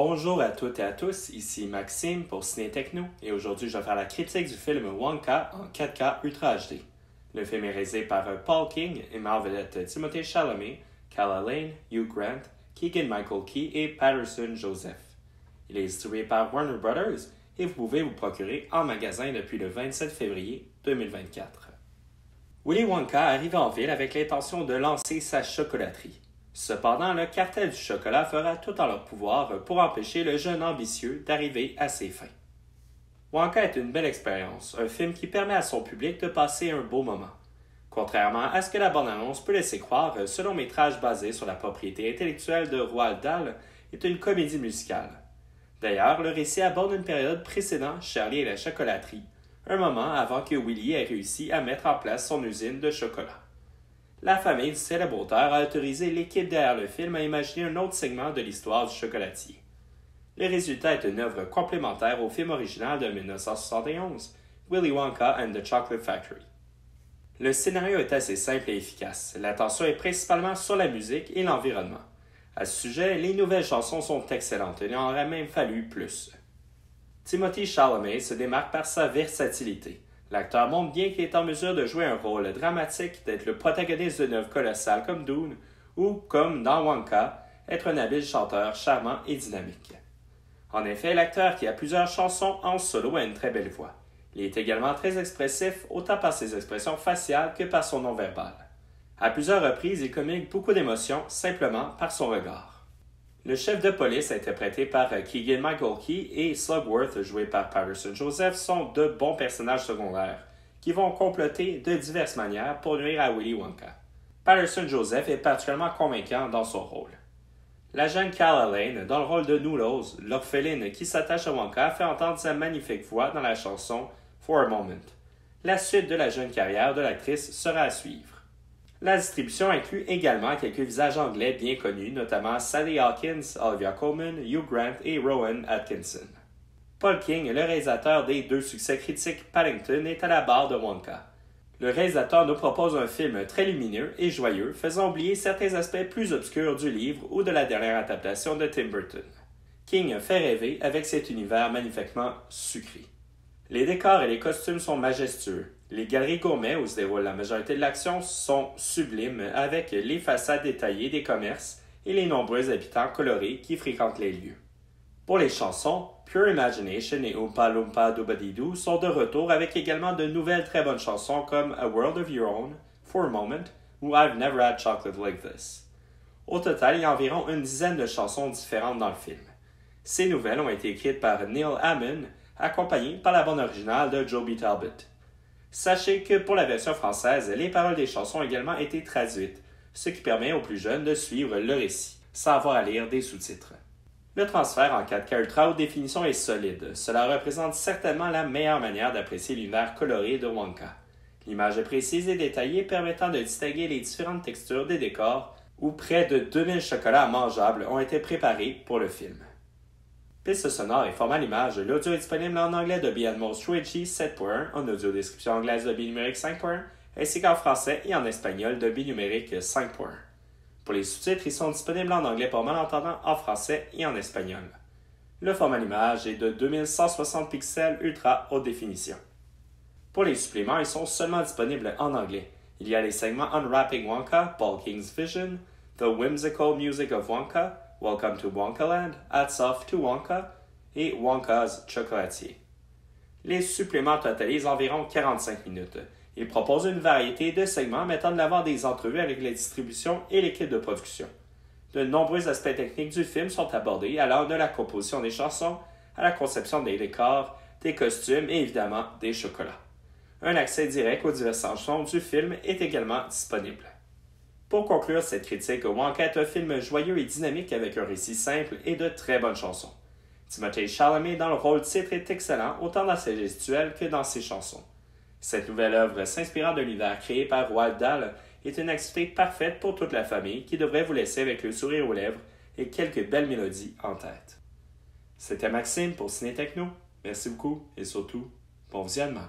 Bonjour à toutes et à tous, ici Maxime pour Ciné Techno et aujourd'hui je vais faire la critique du film Wonka en 4K Ultra HD. Le film est réalisé par Paul King et met en vedette Timothée Chalamet, Kala Lane, Hugh Grant, Keegan-Michael Key et Patterson Joseph. Il est distribué par Warner Brothers et vous pouvez vous procurer en magasin depuis le 27 février 2024. Willy Wonka arrive en ville avec l'intention de lancer sa chocolaterie. Cependant, le cartel du chocolat fera tout en leur pouvoir pour empêcher le jeune ambitieux d'arriver à ses fins. Wonka est une belle expérience, un film qui permet à son public de passer un beau moment. Contrairement à ce que la bande-annonce peut laisser croire, ce long-métrage basé sur la propriété intellectuelle de Roald Dahl est une comédie musicale. D'ailleurs, le récit aborde une période précédant Charlie et la chocolaterie, un moment avant que Willy ait réussi à mettre en place son usine de chocolat. La famille du célèbre auteur a autorisé l'équipe derrière le film à imaginer un autre segment de l'histoire du chocolatier. Le résultat est une œuvre complémentaire au film original de 1971, Willy Wonka and the Chocolate Factory. Le scénario est assez simple et efficace. L'attention est principalement sur la musique et l'environnement. À ce sujet, les nouvelles chansons sont excellentes, il en aurait même fallu plus. Timothée Chalamet se démarque par sa versatilité. L'acteur montre bien qu'il est en mesure de jouer un rôle dramatique, d'être le protagoniste d'une œuvre colossale comme Dune, ou, comme dans Wonka, être un habile chanteur charmant et dynamique. En effet, l'acteur qui a plusieurs chansons en solo a une très belle voix. Il est également très expressif, autant par ses expressions faciales que par son non-verbal. À plusieurs reprises, il communique beaucoup d'émotions simplement par son regard. Le chef de police, interprété par Keegan-Michael Key, et Slugworth, joué par Patterson Joseph, sont de bons personnages secondaires qui vont comploter de diverses manières pour nuire à Willy Wonka. Patterson Joseph est particulièrement convaincant dans son rôle. La jeune Kala Lane, dans le rôle de Noodles, l'orpheline qui s'attache à Wonka, fait entendre sa magnifique voix dans la chanson For a Moment. La suite de la jeune carrière de l'actrice sera à suivre. La distribution inclut également quelques visages anglais bien connus, notamment Sally Hawkins, Olivia Colman, Hugh Grant et Rowan Atkinson. Paul King, le réalisateur des deux succès critiques Paddington, est à la barre de Wonka. Le réalisateur nous propose un film très lumineux et joyeux, faisant oublier certains aspects plus obscurs du livre ou de la dernière adaptation de Tim Burton. King fait rêver avec cet univers magnifiquement sucré. Les décors et les costumes sont majestueux. Les galeries gourmets où se déroule la majorité de l'action sont sublimes avec les façades détaillées des commerces et les nombreux habitants colorés qui fréquentent les lieux. Pour les chansons, Pure Imagination et Oompa Loompa Doobadidoo sont de retour avec également de nouvelles très bonnes chansons comme A World of Your Own, For a Moment ou I've Never Had Chocolate Like This. Au total, il y a environ une dizaine de chansons différentes dans le film. Ces nouvelles ont été écrites par Neil Hammond, accompagnées par la bande originale de Joby Talbot. Sachez que pour la version française, les paroles des chansons ont également été traduites, ce qui permet aux plus jeunes de suivre le récit, sans avoir à lire des sous-titres. Le transfert en 4K Ultra haute définition est solide. Cela représente certainement la meilleure manière d'apprécier l'univers coloré de Wonka. L'image est précise et détaillée permettant de distinguer les différentes textures des décors où près de 2000 chocolats mangeables ont été préparés pour le film. Piste sonore et format l'image, l'audio est disponible en anglais Dolby Atmos True HD 7.1, en audio description anglaise Dolby numérique 5.1, ainsi qu'en français et en espagnol Dolby numérique 5.1. Pour les sous-titres, ils sont disponibles en anglais pour malentendants, en français et en espagnol. Le format l'image est de 2160 pixels ultra haute définition. Pour les suppléments, ils sont seulement disponibles en anglais. Il y a les segments Unwrapping Wonka, Paul King's Vision, The Whimsical Music of Wonka, Welcome to Wonkaland, Hats Off to Wonka et Wonka's Chocolatier. Les suppléments totalisent environ 45 minutes. Ils proposent une variété de segments mettant de l'avant des entrevues avec la distribution et l'équipe de production. De nombreux aspects techniques du film sont abordés, allant de la composition des chansons à la conception des décors, des costumes et évidemment des chocolats. Un accès direct aux diverses chansons du film est également disponible. Pour conclure cette critique, Wonka est un film joyeux et dynamique avec un récit simple et de très bonnes chansons. Timothée Chalamet dans le rôle titre est excellent autant dans ses gestuels que dans ses chansons. Cette nouvelle œuvre s'inspirant de l'univers créé par Roald Dahl est une activité parfaite pour toute la famille qui devrait vous laisser avec le sourire aux lèvres et quelques belles mélodies en tête. C'était Maxime pour Ciné Techno. Merci beaucoup et surtout, bon visionnement.